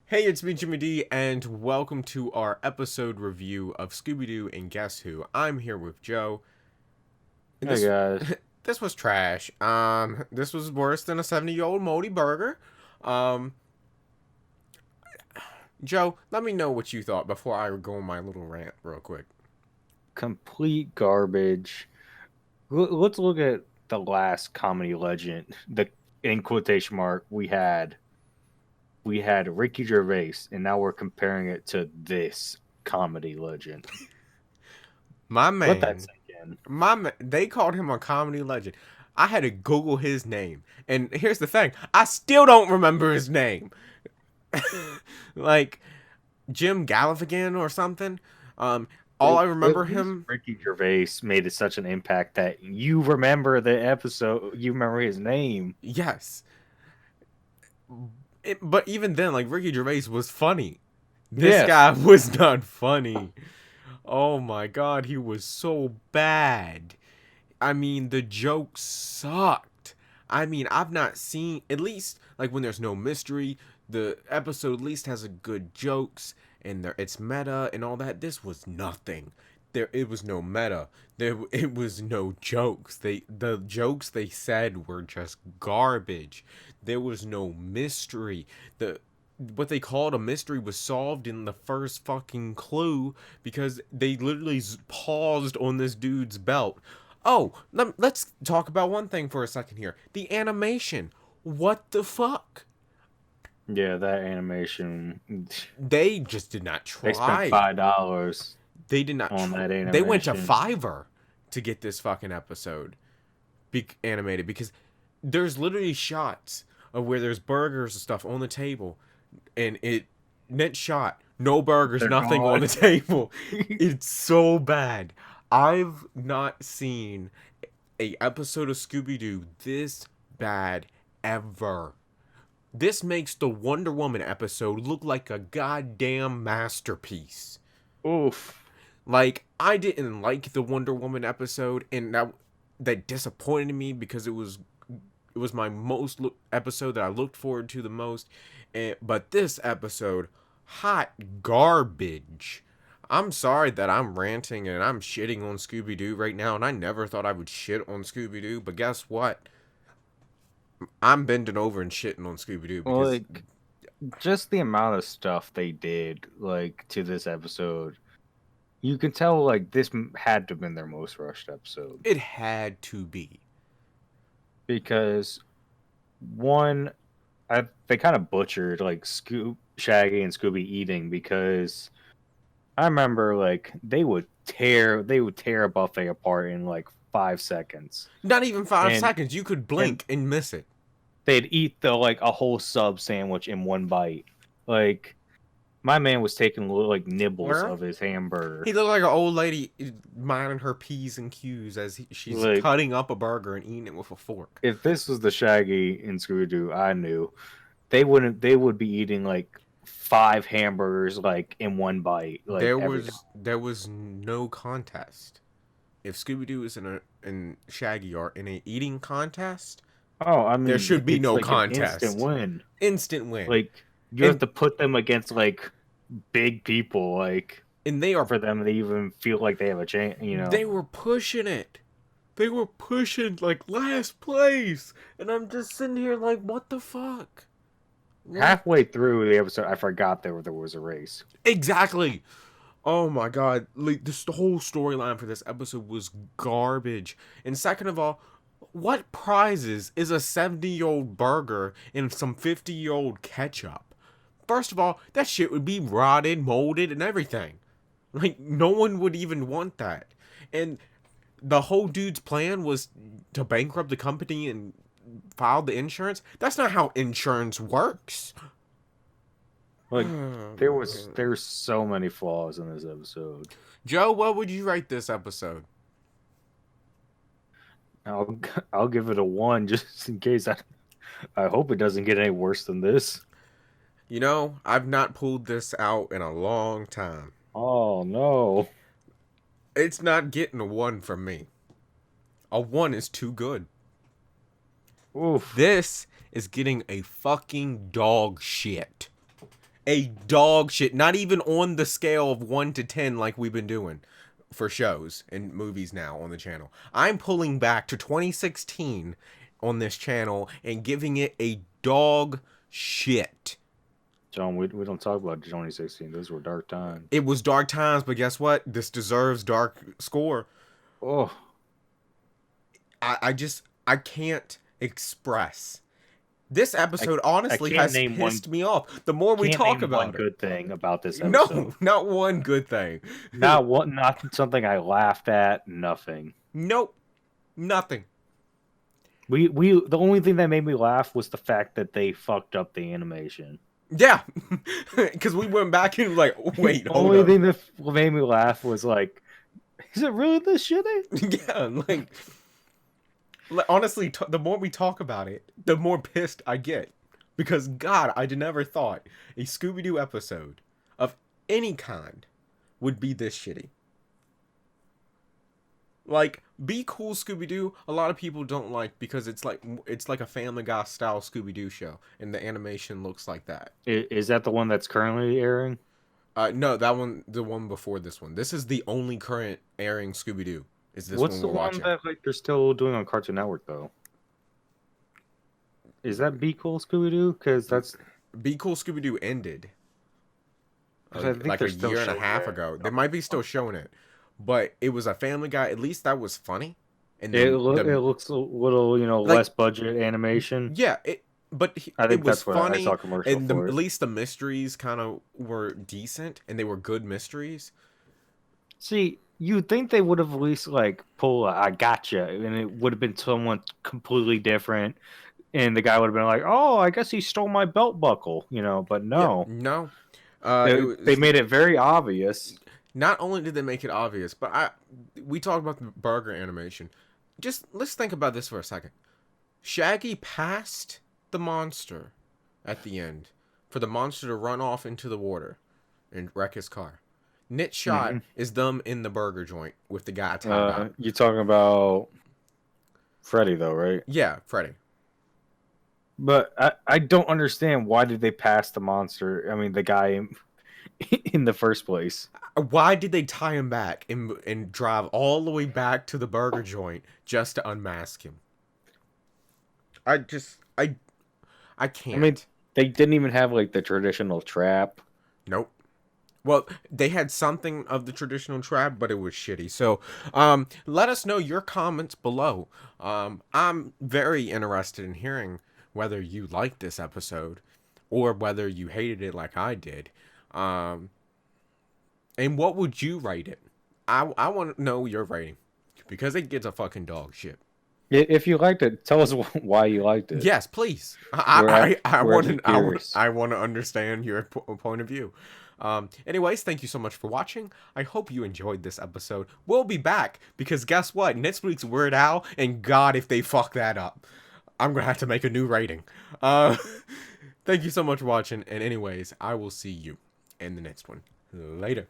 Hey, it's me, Jimmy D, and welcome to our episode review of Scooby-Doo and Guess Who. I'm here with Joe. And Hey this guys. this was trash. This was worse than a 70-year-old moldy burger. Um, Joe, let me know what you thought before I go on my little rant real quick. Complete garbage. Let's look at the last comedy legend. The in quotation mark we had Ricky Gervais, and now we're comparing it to this comedy legend. My Let that man, sink in. they called him a comedy legend. I had to Google his name, and here's the thing: I still don't remember his name. Like Jim Gaffigan or something. Um, all I At remember least him. Ricky Gervais made it such an impact that you remember the episode. You remember his name. Yes, but even then, like Ricky Gervais was funny. This Yes. guy was not funny. Oh my god, he was so bad. I mean, the jokes sucked. I mean, I've not seen, at least like when there's no mystery, the episode at least has a good jokes and it's meta and all that. This was nothing. There it was no meta. There it was no jokes. The jokes they said were just garbage. There was no mystery. The what they called a mystery was solved in the first fucking clue because they literally paused on this dude's belt. Oh, let's talk about one thing for a second here. The animation. What the fuck? Yeah, that animation. They just did not They spent try. $5 They did not on try. that They went to animation. Fiverr to get this fucking episode animated because there's literally shots of where there's burgers and stuff on the table and it next shot no burgers, They're nothing on gone. the table. It's so bad. I've not seen a episode of Scooby-Doo this bad ever. This makes the Wonder Woman episode look like a goddamn masterpiece. Oof. Like I didn't like the Wonder Woman episode, and that disappointed me because it was my episode that I looked forward to the most. But this episode, hot garbage. I'm sorry that I'm ranting and I'm shitting on Scooby Doo right now, and I never thought I would shit on Scooby Doo. But guess what? I'm bending over and shitting on Scooby Doo because Like, just the amount of stuff they did, like, to this episode, you can tell, like, this had to have been their most rushed episode. it had to be. Because, one, they kind of butchered, like, Shaggy and Scooby eating, because I remember, like, they would tear a buffet apart in, like, 5 seconds. Not even five And, seconds. You could and blink and miss it. they'd eat like a whole sub sandwich in one bite. Like my man was taking little like nibbles Where? of his hamburger. He looked like an old lady minding her P's and Q's as she's Like cutting up a burger and eating it with a fork. if this was the Shaggy and Scooby-Doo, I knew they would be eating like 5 hamburgers like in one bite, like There every time. was no contest. If Scooby Doo is and Shaggy are in a eating contest, Oh, I there mean, should be it's no like an instant contest. win. Instant win. Like you have And to put them against like big people, like and they are for them to even feel like they have a chance. they were pushing it. They were pushing like last place. And I'm just sitting here like what the fuck? What? Halfway through the episode, I forgot there was a race. Exactly. Oh my god, like this the whole storyline for this episode was garbage. And second of all, what prizes is a 70-year-old burger and some 50-year-old ketchup? First of all, that shit would be rotted, molded, and everything. Like no one would even want that. And the whole dude's plan was to bankrupt the company and file the insurance. That's not how insurance works. Like Oh there my was god. there's so many flaws in this episode. Joe, what would you rate this episode? I'll I'll give it a 1 just in case. I hope it doesn't get any worse than this. You know, I've not pulled this out in a long time. Oh no. It's not getting a 1 from me. A 1 is too good. Oof. This is getting a fucking dog shit. a dog shit. Not even on the scale of 1 to 10 like we've been doing for shows and movies now on the channel. I'm pulling back to 2016 on this channel and giving it a dog shit. John, we don't talk about 2016. Those were dark times. It was dark times, but guess what? This deserves dark score. Oh, I can't express. This episode honestly has pissed me off. The more we talk about one good thing about this episode. No, not one good thing. Not something I laughed at. Nothing. Nope, nothing. The only thing that made me laugh was the fact that they fucked up the animation. Yeah, because we went back and like, wait, the only thing that made me laugh was like, is it really this shitty? Yeah, like honestly, the more we talk about it, the more pissed I get. Because, God, I never thought a Scooby-Doo episode of any kind would be this shitty. Like, Be Cool Scooby-Doo, a lot of people don't like because it's like a Family Guy style Scooby-Doo show, and the animation looks like that. Is that the one that's currently airing? No, the one before this one. This is the only current airing Scooby-Doo. What's the one that like they're still doing on Cartoon Network though? Is that Be Cool Scooby-Doo? Because that's Be Cool Scooby-Doo ended like a year and a half ago. They might be still showing it, but it was a Family Guy. At least that was funny. And it looks a little, less budget animation. Yeah, I think it was funny. I saw commercial and for at least the mysteries kind of were decent, and they were good mysteries. See, you'd think they would have at least like pull a "I gotcha," and it would have been someone completely different, and the guy would have been like, "Oh, I guess he stole my belt buckle," But no, yeah, no, they made it very obvious. Not only did they make it obvious, but we talked about the burger animation. Just let's think about this for a second. Shaggy passed the monster at the end for the monster to run off into the water and wreck his car. Knit shot is them in the burger joint with the guy tied up. You're talking about Freddy, though, right? Yeah, Freddy. But I don't understand, why did they pass the monster? I mean, the guy in the first place. Why did they tie him back and drive all the way back to the burger joint just to unmask him? I can't. I mean, they didn't even have like the traditional trap. Nope. Well, they had something of the traditional trap, but it was shitty. So, let us know your comments below. I'm very interested in hearing whether you liked this episode or whether you hated it like I did. And what would you rate it? I want to know your rating because it gets a fucking dog shit. If you liked it, tell us why you liked it. Yes, please. I want to understand your point of view. Anyways, thank you so much for watching. I hope you enjoyed this episode. We'll be back because guess what? Next week's Weird Al, and God, if they fuck that up, I'm gonna have to make a new rating. Thank you so much for watching, and anyways, I will see you in the next one. Later.